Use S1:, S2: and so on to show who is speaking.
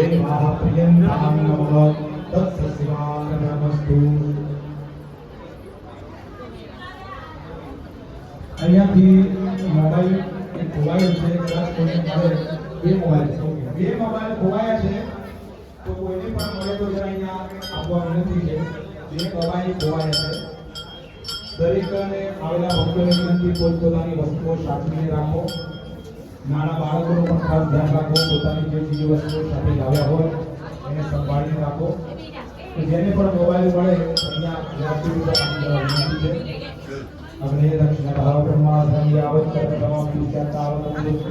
S1: દેવા પ્રિયંતામ નમઃ તત્સશિવાનમસ્તુ। અહીંયાથી મોબાઈલ ખોવાયો છે, કદાચ કોઈને મળે બે મોબાઈલ ખોવાયા છે તો કોઈને પણ મળે તો જરા અહીંયા આપવા વિનંતી છે। બે મોબાઈલ ખોવાયા છે, દરેકને આવેલા ભક્તોને વિનંતી પોતપોતાની વસ્તુઓ સાચવીને રાખો। નાના બાળકોનું પણ ખાસ ધ્યાન રાખો, પોતાની જે ચીજ વસ્તુઓ સાથે લાવ્યા હોય એને સંભાળીને રાખો। તો જેને પણ મોબાઈલ મળે અહીંયા વ્યાસપીઠ ઉપર આપી દેવા વિનંતી છે। અગ્નિ દક્ષિણ ભાવ બ્રહ્મા ધ્યાન આવત કર્મ